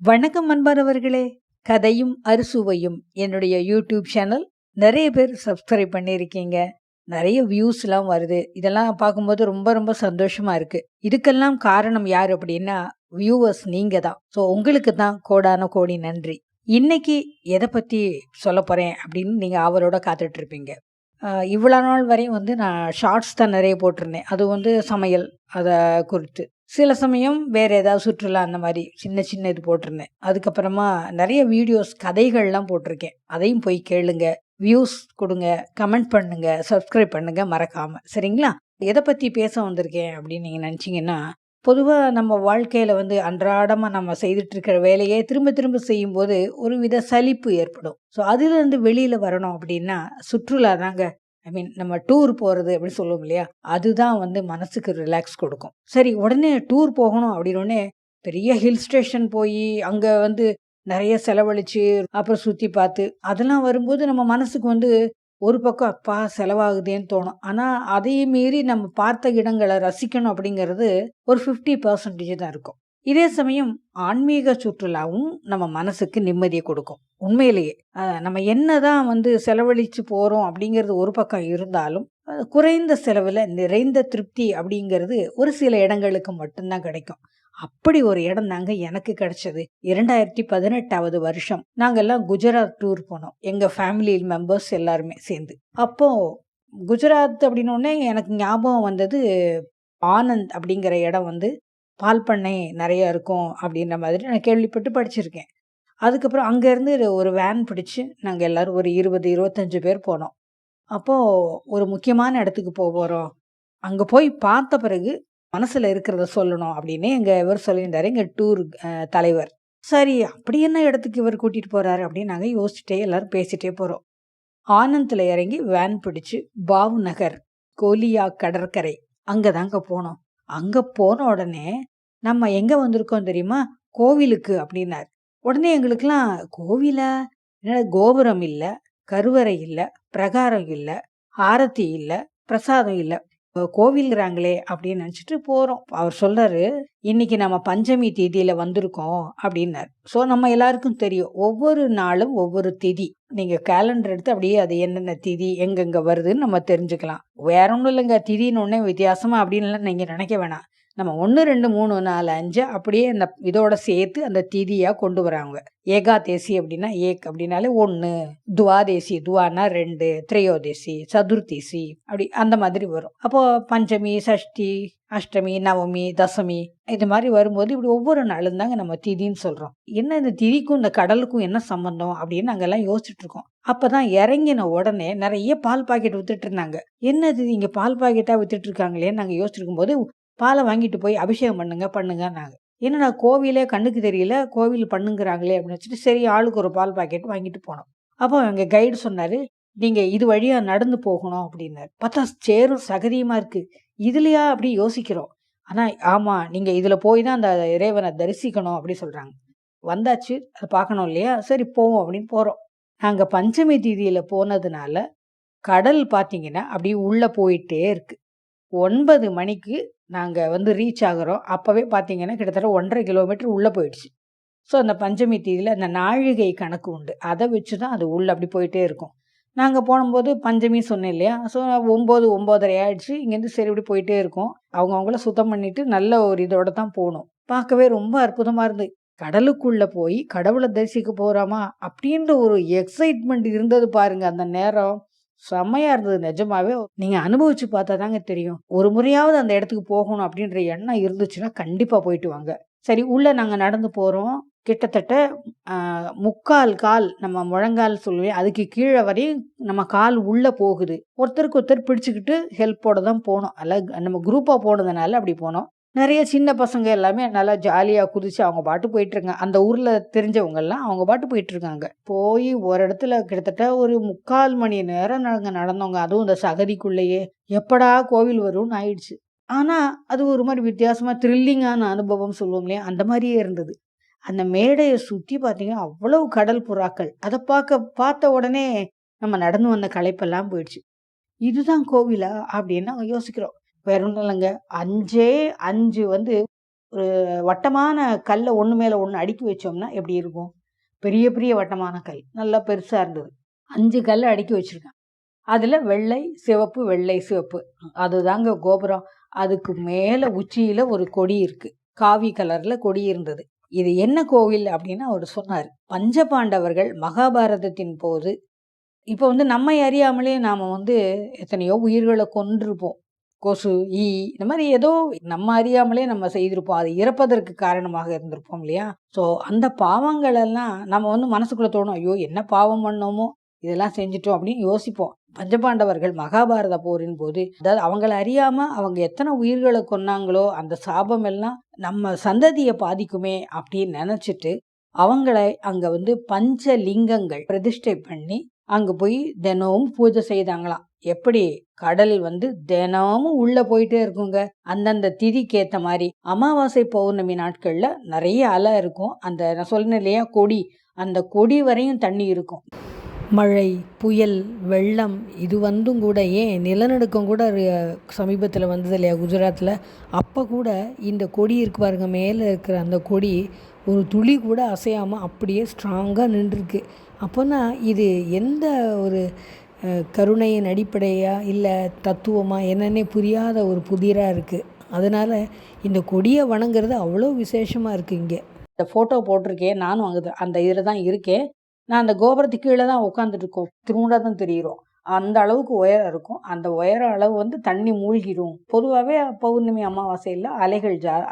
வணக்கம் அன்பானவர்களே. கதையும் அறுசுவையும் என்னுடைய யூடியூப் சேனல் நிறைய பேர் சப்ஸ்கிரைப் பண்ணியிருக்கீங்க. நிறைய வியூஸ்லாம் வருது. இதெல்லாம் பார்க்கும்போது ரொம்ப ரொம்ப சந்தோஷமா இருக்கு. இதுக்கெல்லாம் காரணம் யார் அப்படின்னா, வியூவர்ஸ் நீங்க தான். ஸோ உங்களுக்கு தான் கோடான கோடி நன்றி. இன்னைக்கு எதை பற்றி சொல்ல போகிறேன் அப்படின்னு நீங்கள் ஆவலோட காத்துட்டு இருப்பீங்க. இவ்வளோ நாள் வரையும் நான் ஷார்ட்ஸ் தான் நிறைய போட்டிருந்தேன். அது சமையல் அதை குறித்து. சில சமயம் வேறு ஏதாவது சுற்றுலா அந்த மாதிரி சின்ன சின்ன இது போட்டிருந்தேன். அதுக்கப்புறமா நிறைய வீடியோஸ் கதைகள்லாம் போட்டிருக்கேன். அதையும் போய் கேளுங்க, வியூஸ் கொடுங்க, கமெண்ட் பண்ணுங்க, சப்ஸ்கிரைப் பண்ணுங்க மறக்காமல். சரிங்களா? எதை பற்றி பேச வந்திருக்கேன் அப்படின்னு நீங்கள் நினச்சிங்கன்னா, பொதுவாக நம்ம வாழ்க்கையில் அன்றாடமாக நம்ம செய்துட்டு இருக்கிற வேலையை திரும்ப திரும்ப செய்யும்போது ஒரு வித சலிப்பு ஏற்படும். ஸோ அதுலேருந்து வெளியில் வரணும் அப்படின்னா சுற்றுலா தாங்க. நம்ம டூர் போகிறது அப்படின்னு சொல்லுவோம் இல்லையா, அதுதான் மனசுக்கு ரிலாக்ஸ் கொடுக்கும். சரி, உடனே டூர் போகணும் அப்படின்னோடனே பெரிய ஹில் ஸ்டேஷன் போய் அங்கே நிறைய செலவழித்து அப்புறம் சுற்றி பார்த்து அதெல்லாம் வரும்போது நம்ம மனசுக்கு ஒரு பக்கம் அப்பா செலவாகுதேன்னு தோணும். ஆனால் அதையும் மீறி நம்ம பார்த்த இடங்களை ரசிக்கணும் அப்படிங்கிறது ஒரு 50% தான் இருக்கும். இதே சமயம் ஆன்மீக சுற்றுலாவும் நம்ம மனசுக்கு நிம்மதியை கொடுக்கும். உண்மையிலேயே நம்ம என்னதான் செலவழித்து போகிறோம் அப்படிங்கிறது ஒரு பக்கம் இருந்தாலும், குறைந்த செலவில் நிறைந்த திருப்தி அப்படிங்கிறது ஒரு சில இடங்களுக்கு மட்டும்தான் கிடைக்கும். அப்படி ஒரு இடம் தாங்க எனக்கு கிடைச்சது. 2018வது வருஷம் நாங்கெல்லாம் குஜராத் டூர் போனோம், எங்கள் ஃபேமிலி மெம்பர்ஸ் எல்லாருமே சேர்ந்து. அப்போ குஜராத் அப்படின்னோடனே எனக்கு ஞாபகம் வந்தது ஆனந்த் அப்படிங்கிற இடம். பால் பண்ணை நிறைய இருக்கும் அப்படின்ற மாதிரி நான் கேள்விப்பட்டு படிச்சிருக்கேன். அதுக்கப்புறம் அங்கேருந்து ஒரு வேன் பிடிச்சி நாங்கள் எல்லோரும் ஒரு 20-25 பேர் போனோம். அப்போது ஒரு முக்கியமான இடத்துக்கு போகிறோம். அங்கே போய் பார்த்த பிறகு மனசில் இருக்கிறத சொல்லணும் அப்படின்னு இவர் சொல்லியிருந்தார், எங்கள் டூர் தலைவர். சரி, அப்படி என்ன இடத்துக்கு இவர் கூட்டிகிட்டு போகிறாரு அப்படின்னு நாங்கள் யோசிச்சுட்டே எல்லோரும் பேசிகிட்டே போகிறோம். ஆனந்தில் இறங்கி வேன் பிடிச்சி பாவ் நகர் கோலியா கடற்கரை அங்கே தாங்க போனோம். அங்கே போன உடனே நம்ம எங்கே வந்திருக்கோம் தெரியுமா, கோவிலுக்கு அப்படின்னார். உடனே எங்களுக்கெல்லாம் கோவிலா, என்ன கோபுரம் இல்லை, கருவறை இல்லை, பிரகாரம் இல்லை, ஆரத்தி இல்லை, பிரசாதம் இல்லை, கோவில்கிறாங்களே அப்படின்னு நினச்சிட்டு போகிறோம். அவர் சொல்கிறாரு, இன்னைக்கு நம்ம பஞ்சமி திதியில் வந்திருக்கோம் அப்படின்னார். ஸோ நம்ம எல்லாருக்கும் தெரியும் ஒவ்வொரு நாளும் ஒவ்வொரு திதி. நீங்கள் கேலண்டர் எடுத்து அப்படியே அது என்னென்ன திதி எங்கெங்கே வருதுன்னு நம்ம தெரிஞ்சுக்கலாம். வேற ஒன்றும் இல்லைங்க, திதின்னு ஒன்றே வித்தியாசமாக அப்படின்லாம் நீங்கள் நினைக்க வேணாம். நம்ம 1, 2, 3, 4, 5 அப்படியே அந்த இதோட சேர்த்து அந்த திதியாக கொண்டு வராங்க. ஏகாதேசி அப்படின்னா ஏக் அப்படின்னாலே 1, துவாதேசி துவானா 2, திரையோதேசி, சதுர்த்தேசி அப்படி அந்த மாதிரி வரும். அப்போது பஞ்சமி, சஷ்டி, அஷ்டமி, நவமி, தசமி இது மாதிரி வரும்போது இப்படி ஒவ்வொரு நாளும் தாங்க நம்ம திதின்னு சொல்கிறோம். என்ன இந்த திதிக்கும் இந்த கடலுக்கும் என்ன சம்பந்தம் அப்படின்னு நாங்கெல்லாம் யோசிச்சுட்டு இருக்கோம். அப்போதான் இறங்கின உடனே நிறைய பால் பாக்கெட் வித்துட்டு இருந்தாங்க. என்னது இங்கே பால் பாக்கெட்டாக வித்துட்டு இருக்காங்களேன்னு நாங்கள் யோசிச்சிருக்கும் போது பாலை வாங்கிட்டு போய் அபிஷேகம் பண்ணுங்கன்னாங்க. என்னடா கோவிலே கண்ணுக்கு தெரியல, கோவில் பண்ணுங்கிறாங்களே அப்படின்னு வச்சுட்டு சரி ஆளுக்கு ஒரு பால் பாக்கெட் வாங்கிட்டு போனோம். அப்போ எங்கள் கைடு சொன்னார், நீங்கள் இது வழியாக நடந்து போகணும் அப்படின்னாரு. பார்த்தா சேரும் சகதியுமாக இருக்குது. இதுலையா அப்படி யோசிக்கிறோம். ஆனால் ஆமாம், நீங்கள் இதில் போய் தான் அந்த இறைவனை தரிசிக்கணும் அப்படி சொல்கிறாங்க. வந்தாச்சு, அதை பார்க்கணும் இல்லையா, சரி போவோம் அப்படின்னு போகிறோம். நாங்கள் பஞ்சமி தீதியில் போனதுனால கடல் பார்த்தீங்கன்னா அப்படியே உள்ளே போயிட்டே இருக்குது. 9 மணிக்கு நாங்கள் ரீச் ஆகிறோம். அப்போவே பார்த்தீங்கன்னா கிட்டத்தட்ட 1.5 கிலோமீட்டர் உள்ளே போயிடுச்சு. ஸோ அந்த பஞ்சமி தீதியில் அந்த நாழிகை கணக்கு உண்டு, அதை வச்சு தான் அது உள்ளே அப்படி போயிட்டே இருக்கும். நாங்கள் போகும்போது பஞ்சமி சொன்னேன் இல்லையா, ஸோ 9, 9:30 ஆகிடுச்சு. இங்கேருந்து சரி இப்படி போயிட்டே இருக்கோம். அவங்கள சுத்தம் பண்ணிவிட்டு நல்ல ஒரு இதோடு தான் போகணும். பார்க்கவே ரொம்ப அற்புதமாக இருந்தது. கடலுக்குள்ளே போய் கடவுளை தரிசிக்க போகிறாமா அப்படின்ற ஒரு எக்ஸைட்மெண்ட் இருந்தது பாருங்க. அந்த நேரம் செம்மையாக இருந்தது நிஜமாவே. நீங்கள் அனுபவிச்சு பார்த்தா தாங்க தெரியும். ஒரு முறையாவது அந்த இடத்துக்கு போகணும் அப்படின்ற எண்ணம் இருந்துச்சுன்னா கண்டிப்பாக போயிட்டு வாங்க. சரி, உள்ளே நாங்கள் நடந்து போகிறோம். கிட்டத்தட்ட 3/4 கால், நம்ம முழங்கால் சொல்லுவேன், அதுக்கு கீழே வரையும் நம்ம கால் உள்ளே போகுது. ஒருத்தருக்கு ஒருத்தர் பிடிச்சிக்கிட்டு ஹெல்ப்போடு தான் போனோம். அதில் நம்ம குரூப்பாக போனதுனால அப்படி போனோம். நிறைய சின்ன பசங்க எல்லாமே நல்லா ஜாலியாக குதிச்சு அவங்க பாட்டு போயிட்டுருக்காங்க. அந்த ஊரில் தெரிஞ்சவங்கெல்லாம் அவங்க பாட்டு போயிட்டுருக்காங்க. போய் ஒரு இடத்துல கிட்டத்தட்ட ஒரு 3/4 மணி நேரம் நாங்கள் நடந்தோங்க. அதுவும் இந்த சகதிக்குள்ளேயே. எப்படா கோவில் வரும்னு ஆயிடுச்சு. ஆனால் அது ஒரு மாதிரி வித்தியாசமாக த்ரில்லிங்கான அனுபவம் சொல்லுவோம் இல்லையா, அந்த மாதிரியே இருந்தது. அந்த மேடையை சுற்றி பார்த்தீங்கன்னா அவ்வளவு கடல் புறாக்கள். அதை பார்த்த உடனே நம்ம நடந்து வந்த களைப்பெல்லாம் போயிடுச்சு. இதுதான் கோவிலா அப்படின்னு நாங்கள் யோசிக்கிறோம். வேற ஒன்றும் இல்லைங்க. 5 5 ஒரு வட்டமான கல்லை ஒன்று மேலே ஒன்று அடுக்கி வச்சோம்னா எப்படி இருக்கும்? பெரிய பெரிய வட்டமான கல் நல்லா பெருசாக இருந்தது. 5 கல் அடுக்கி வச்சுருக்கேன். அதில் வெள்ளை சிவப்பு வெள்ளை சிவப்பு அதுதாங்க கோபுரம். அதுக்கு மேலே உச்சியில் ஒரு கொடி இருக்குது, காவி கலரில் கொடி இருந்தது. இது என்ன கோவில் அப்படின்னு அவர் சொன்னார். பஞ்சபாண்டவர்கள் மகாபாரதத்தின் போது இப்போ நம்மை அறியாமலே நாம் எத்தனையோ உயிர்களை கொன்றிருப்போம். கொசு, ஈ, இந்த மாதிரி ஏதோ நம்ம அறியாமலே நம்ம செய்திருப்போம். அது இறப்பதற்கு காரணமாக இருந்திருப்போம் இல்லையா? ஸோ அந்த பாவங்களெல்லாம் நம்ம மனசுக்குள்ளே தோணும், ஐயோ என்ன பாவம் பண்ணோமோ, இதெல்லாம் செஞ்சிட்டோம் அப்படின்னு யோசிப்போம். பஞ்சபாண்டவர்கள் மகாபாரத போரின் போது, அதாவது அவங்கள அறியாம அவங்க எத்தனை உயிர்களை கொன்னாங்களோ அந்த சாபம் எல்லாம் நம்ம சந்ததியை பாதிக்குமே அப்படின்னு நினைச்சிட்டு அவங்களை அங்க பஞ்ச லிங்கங்கள் பிரதிஷ்டை பண்ணி அங்க போய் தினமும் பூஜை செய்தாங்களாம். எப்படி கடல் தினமும் உள்ள போயிட்டே இருக்குங்க. அந்தந்த திதிக்கு ஏத்த மாதிரி அமாவாசை பௌர்ணமி நாட்கள்ல நிறைய அலை இருக்கும். அந்த நான் சொன்னேன் இல்லையா கொடி, அந்த கொடி வரையும் தண்ணி இருக்கும். மழை, புயல், வெள்ளம் இது கூட ஏன் நிலநடுக்கம் கூட சமீபத்தில் வந்தது இல்லையா குஜராத்தில்? அப்போ கூட இந்த கொடி இருக்கு பாருங்க, மேலே இருக்கிற அந்த கொடி ஒரு துளி கூட அசையாமல் அப்படியே ஸ்ட்ராங்காக நின்றுருக்கு. அப்போனா இது எந்த ஒரு கருணையின் அடிப்படையா இல்லை தத்துவமா என்னன்னே புரியாத ஒரு புதிராக இருக்குது. அதனால் இந்த கொடியை வணங்குறது அவ்வளோ விசேஷமாக இருக்குது. இங்கே இந்த ஃபோட்டோ போட்டிருக்கேன், நானும் அங்கே அந்த இதில் தான் இருக்கேன். நான் அந்த கோபுரத்துக்கு கீழே தான் உட்காந்துட்டு இருக்கோம், திரும்ப தான் தெரிகிறோம். அந்த அளவுக்கு உயரம் இருக்கும். அந்த உயர அளவு தண்ணி மூழ்கிடும். பொதுவாகவே பௌர்ணமி அமாவாசையில்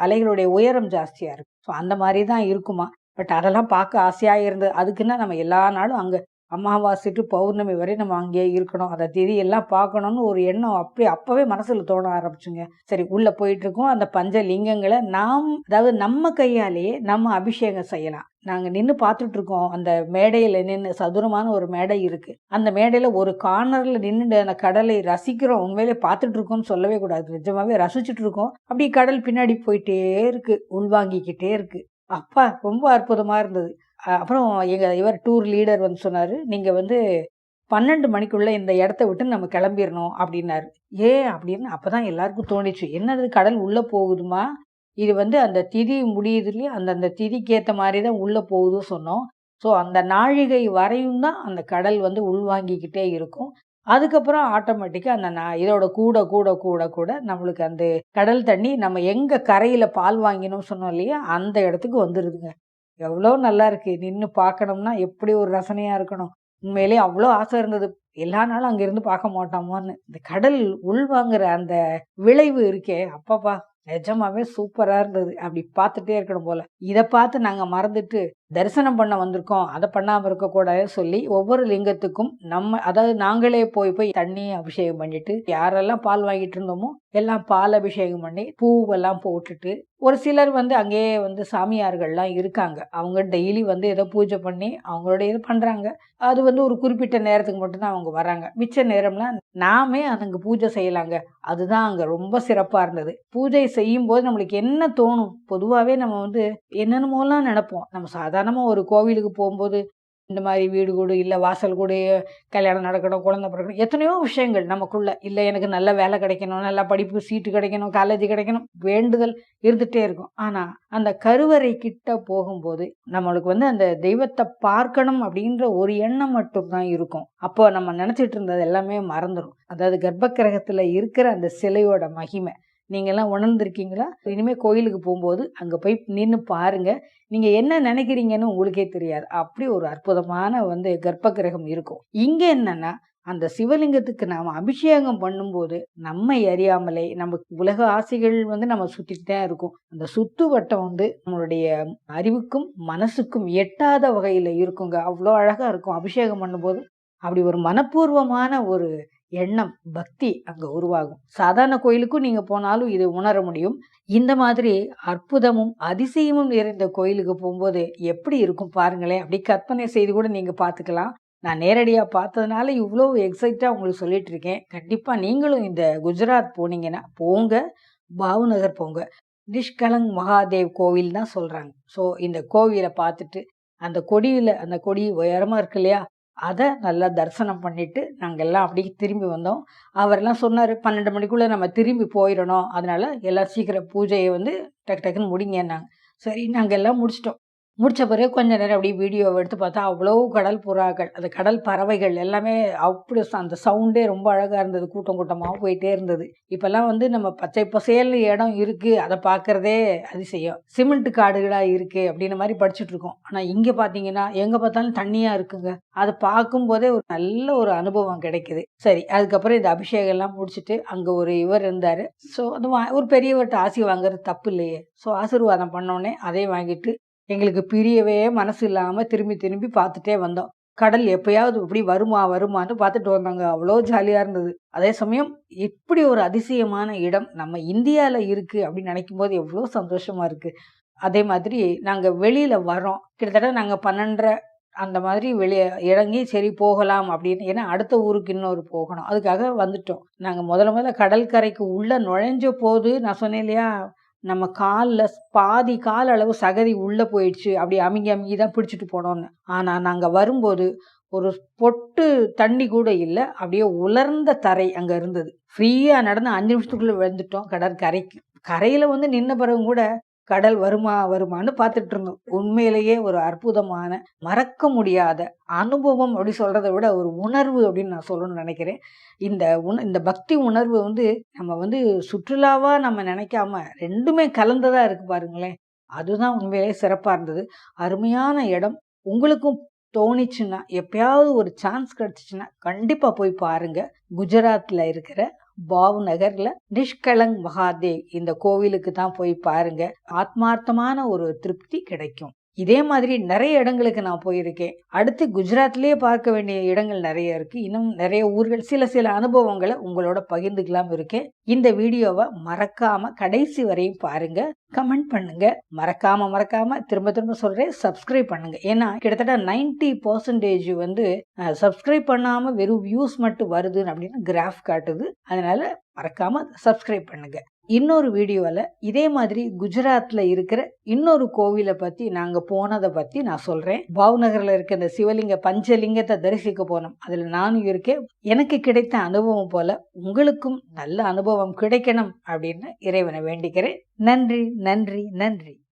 அலைகளுடைய உயரம் ஜாஸ்தியாக இருக்கும். ஸோ அந்த மாதிரி தான் இருக்குமா. பட் அதெல்லாம் பார்க்க ஆசையாக இருந்தது. அதுக்குன்னா நம்ம எல்லா நாளும் அங்கே அமாவாசை டு பௌர்ணமி வரை நம்ம அங்கேயே இருக்கணும், அந்த திதி எல்லாம் பார்க்கணும்னு ஒரு எண்ணம் அப்போவே மனசில் தோண ஆரம்பிச்சுங்க. சரி, உள்ளே போயிட்டுருக்கோம். அந்த பஞ்ச லிங்கங்களை அதாவது நம்ம கையாலேயே நம்ம அபிஷேகம் செய்யலாம். நாங்கள் நின்று பார்த்துட்ருக்கோம். அந்த மேடையில் நின்று சதுரமான ஒரு மேடை இருக்குது. அந்த மேடையில் ஒரு கார்னரில் நின்று அந்த கடலை ரசிக்கிறோம். உண்மையிலே பார்த்துட்ருக்கோம்னு சொல்லவே கூடாது, நிஜமாகவே ரசிச்சுட்ருக்கோம். அப்படி கடல் பின்னாடி போயிட்டே இருக்குது, உள்வாங்கிக்கிட்டே இருக்குது. அப்பா ரொம்ப அற்புதமாக இருந்தது. அப்புறம் இவர் டூர் லீடர் சொன்னார், நீங்கள் 12 மணிக்குள்ளே இந்த இடத்த விட்டு நம்ம கிளம்பிடணும் அப்படின்னாரு. ஏன் அப்படின்னு அப்போ தான் எல்லாருக்கும் தோணிச்சு, என்னது கடல் உள்ளே போகுதுமா, இது அந்த திதி முடியுது இல்லையா, அந்தந்த திதிக்கு ஏற்ற மாதிரி தான் உள்ளே போகுதுன்னு சொன்னோம். ஸோ அந்த நாழிகை வரையும் தான் அந்த கடல் உள்வாங்கிக்கிட்டே இருக்கும். அதுக்கப்புறம் ஆட்டோமேட்டிக்காக அந்த இதோட கூட கூட கூட கூட நம்மளுக்கு அந்த கடல் தண்ணி நம்ம எங்கே கரையில் பால் வாங்கினோம் சொன்னோம் இல்லையா, அந்த இடத்துக்கு வந்துடுதுங்க. எவ்வளோ நல்லா இருக்கு, நின்று பார்க்கணும்னா எப்படி ஒரு ரசனையாக இருக்கணும். உண்மையிலே அவ்வளோ ஆசை இருந்தது, எல்லா நாளும் அங்கேருந்து பார்க்க மாட்டோமோன்னு. இந்த கடல் உள்வாங்குற அந்த விளைவு இருக்கே, அப்பப்பா நிஜமாவே சூப்பராக இருந்தது. அப்படி பார்த்துட்டே இருக்கணும் போல. இதை பார்த்து நாங்கள் மறந்துட்டு தரிசனம் பண்ண வந்திருக்கோம், அதை பண்ணாமல் இருக்கக்கூடாதுன்னு சொல்லி ஒவ்வொரு லிங்கத்துக்கும் அதாவது நாங்களே போய் போய் தண்ணி அபிஷேகம் பண்ணிட்டு, யாரெல்லாம் பால் வாங்கிட்டு இருந்தோமோ எல்லாம் பால் அபிஷேகம் பண்ணி பூவெல்லாம் போட்டுட்டு, ஒரு சிலர் அங்கேயே சாமியார்கள்லாம் இருக்காங்க. அவங்க டெய்லி ஏதோ பூஜை பண்ணி அவங்களோட இது பண்ணுறாங்க. அது ஒரு குறிப்பிட்ட நேரத்துக்கு மட்டும்தான் அவங்க வராங்க. மிச்ச நேரம்லாம் நாமே அங்கே பூஜை செய்யலாங்க. அதுதான் அங்கே ரொம்ப சிறப்பாக இருந்தது. பூஜை செய்யும் போது நம்மளுக்கு என்ன தோணும், பொதுவாகவே நம்ம என்னென்னமோலாம் நினைப்போம். நம்ம சாதாரணமாக ஒரு கோவிலுக்கு போகும்போது இந்த மாதிரி வீடு கூடு இல்லை வாசல் கூடு, கல்யாணம் நடக்கணும், குழந்தை பிறக்கணும், எத்தனையோ விஷயங்கள் நமக்குள்ள இல்லை. எனக்கு நல்ல வேலை கிடைக்கணும், நல்லா படிப்பு சீட்டு கிடைக்கணும், காலேஜ் கிடைக்கணும், வேண்டுதல் இருந்துகிட்டே இருக்கும். ஆனால் அந்த கருவறை கிட்ட போகும்போது நம்மளுக்கு அந்த தெய்வத்தை பார்க்கணும் அப்படின்ற ஒரு எண்ணம் மட்டும்தான் இருக்கும். அப்போ நம்ம நினச்சிட்டு இருந்தது எல்லாமே மறந்துடும். அதாவது கர்ப்ப கிரகத்தில் இருக்கிற அந்த சிலையோட மகிமை நீங்கள்லாம் உணர்ந்திருக்கீங்களா? இனிமேல் கோயிலுக்கு போகும்போது அங்கே போய் நின்று பாருங்கள், நீங்கள் என்ன நினைக்கிறீங்கன்னு உங்களுக்கே தெரியாது. அப்படி ஒரு அற்புதமான கர்ப்ப கிரகம் இருக்கும். இங்கே என்னென்னா, அந்த சிவலிங்கத்துக்கு நாம் அபிஷேகம் பண்ணும்போது நம்மை அறியாமலே நமக்கு உலக ஆசைகள் நம்ம சுற்றிட்டு தான் இருக்கும். அந்த சுற்று வட்டம் நம்மளுடைய அறிவுக்கும் மனசுக்கும் எட்டாத வகையில் இருக்குங்க. அவ்வளோ அழகாக இருக்கும். அபிஷேகம் பண்ணும்போது அப்படி ஒரு மனப்பூர்வமான ஒரு எண்ணம், பக்தி அங்க உருவாகும். சாதாரண கோயிலுக்கும் நீங்க போனாலும் இது உணர முடியும். இந்த மாதிரி அற்புதமும் அதிசயமும் நிறைந்த கோயிலுக்கு போகும்போது எப்படி இருக்கும் பாருங்களேன். அப்படி கற்பனை செய்து கூட நீங்க பார்த்துக்கலாம். நான் நேரடியா பார்த்ததுனால இவ்வளோ எக்ஸைட்டா உங்களுக்கு சொல்லிட்டு இருக்கேன். கண்டிப்பா நீங்களும் இந்த குஜராத் போனீங்கன்னா போங்க, பாவ்நகர் போங்க. நிஷ்கலங் மகாதேவ் கோவில் தான் சொல்றாங்க. ஸோ இந்த கோவிலை பார்த்துட்டு அந்த கொடி உயரமா இருக்கு இல்லையா, அதை நல்லா தரிசனம் பண்ணிட்டு நாங்கள் எல்லாம் அப்படியே திரும்பி வந்தோம். அவரெல்லாம் சொன்னார், 12 மணிக்குள்ளே நம்ம திரும்பி போயிடணும், அதனால எல்லாம் சீக்கிரம் பூஜையை வந்து டக்கு டக்குன்னு முடிங்கன்னாங்க. சரி, நாங்கள் எல்லாம் முடிச்சிட்டோம். முடிச்ச பிறகு கொஞ்ச நேரம் அப்படியே வீடியோவை எடுத்து பார்த்தா அவ்வளோ கடல் புறாக்கள், அந்த கடல் பறவைகள் எல்லாமே அப்படி அந்த சவுண்டே ரொம்ப அழகாக இருந்தது. கூட்டம் கூட்டமாக போயிட்டே இருந்தது. இப்போல்லாம் வந்து நம்ம பச்சை பசேல்னு இடம் இருக்குது, அதை பார்க்குறதே அதிசயம். சிமெண்ட் காடுகளாக இருக்குது அப்படின்ற மாதிரி படிச்சுட்டு இருக்கோம். ஆனால் இங்கே பார்த்தீங்கன்னா எங்கே பார்த்தாலும் தண்ணியாக இருக்குங்க. அதை பார்க்கும்போதே ஒரு நல்ல ஒரு அனுபவம் கிடைக்குது. சரி, அதுக்கப்புறம் இந்த அபிஷேகம் எல்லாம் முடிச்சுட்டு அங்கே ஒரு இவர் இருந்தார். ஸோ அது ஒரு பெரியவர்கிட்ட ஆசி வாங்குறது தப்பு இல்லையே. ஸோ ஆசீர்வாதம் பண்ணோடனே அதே வாங்கிட்டு எங்களுக்கு பிரியவே மனசு இல்லாமல் திரும்பி திரும்பி பார்த்துட்டே வந்தோம். கடல் எப்பயாவது இப்படி வருமா வருமான்னு பார்த்துட்டு வந்தாங்க. அவ்வளோ ஜாலியாக இருந்தது. அதே சமயம் இப்படி ஒரு அதிசயமான இடம் நம்ம இந்தியாவில் இருக்குது அப்படின்னு நினைக்கும் போது எவ்வளோ சந்தோஷமா இருக்குது. அதே மாதிரி நாங்கள் வெளியில் வரோம். கிட்டத்தட்ட நாங்கள் 12:30 அந்த மாதிரி வெளியே இறங்கி சரி போகலாம் அப்படின்னு. ஏன்னா அடுத்த ஊருக்கு இன்னொரு போகணும், அதுக்காக வந்துட்டோம். நாங்கள் முதல்ல கடற்கரைக்கு உள்ளே நுழைஞ்ச போது நான் சொன்னேன் இல்லையா, நம்ம காலில் பாதி கால் அளவு சகதி உள்ளே போயிடுச்சு, அப்படி அமுங்கி அமுங்கி தான் பிடிச்சிட்டு போனோன்னு. ஆனால் நாங்கள் வரும்போது ஒரு பொட்டு தண்ணி கூட இல்லை, அப்படியே உலர்ந்த தரை அங்கே இருந்தது. ஃப்ரீயாக நடந்து 5 நிமிஷத்துக்குள்ளே வந்துட்டோம் கடற்கரைக்கு. கரையில் வந்து நின்ன பிறகு கூட கடல் வருமா வருமானு பார்த்துட்டு இருந்தோம். உண்மையிலேயே ஒரு அற்புதமான மறக்க முடியாத அனுபவம் அப்படி சொல்றதை விட ஒரு உணர்வு அப்படின்னு நான் சொல்லணும்னு நினைக்கிறேன். இந்த பக்தி உணர்வு வந்து நம்ம வந்து சுற்றுலாவா நம்ம நினைக்காம ரெண்டுமே கலந்ததா இருக்கு பாருங்களேன். அதுதான் உண்மையிலேயே சிறப்பா இருந்தது. அருமையான இடம். உங்களுக்கும் தோணிச்சுன்னா, எப்பயாவது ஒரு சான்ஸ் கிடைச்சிச்சுன்னா கண்டிப்பா போய் பாருங்க. குஜராத்ல இருக்கிற பாவ்நகர்ல நிஷ்கலங் மகாதேவ் இந்த கோவிலுக்கு தான் போய் பாருங்க. ஆத்மார்த்தமான ஒரு திருப்தி கிடைக்கும். இதே மாதிரி நிறைய இடங்களுக்கு நான் போயிருக்கேன். அடுத்து குஜராத்லயே பார்க்க வேண்டிய இடங்கள் நிறைய இருக்கு. இன்னும் நிறைய ஊர்கள், சில அனுபவங்களை உங்களோட பகிர்ந்துக்கலாம் இருக்கேன். இந்த வீடியோவை மறக்காம கடைசி வரையும் பாருங்க, கமெண்ட் பண்ணுங்க. மறக்காம திரும்ப சொல்றேன், சப்ஸ்கிரைப் பண்ணுங்க. ஏன்னா கிட்டத்தட்ட 90% வந்து சப்ஸ்கிரைப் பண்ணாம வெறும் வியூஸ் மட்டும் வருது அப்படின்னு கிராஃப் காட்டுது. அதனால மறக்காம சப்ஸ்கிரைப் பண்ணுங்க. இன்னொரு வீடியோவில் இதே மாதிரி குஜராத்ல இருக்கிற இன்னொரு கோவிலை பத்தி நாங்க போனதை பத்தி நான் சொல்றேன். பாவ்நகர்ல இருக்க இந்த சிவலிங்க பஞ்சலிங்கத்தை தரிசிக்க போனோம். அதுல நானும் இருக்கேன். எனக்கு கிடைத்த அனுபவம் போல உங்களுக்கும் நல்ல அனுபவம் கிடைக்கணும் அப்படின்னு இறைவனை வேண்டிக்கிறேன். நன்றி.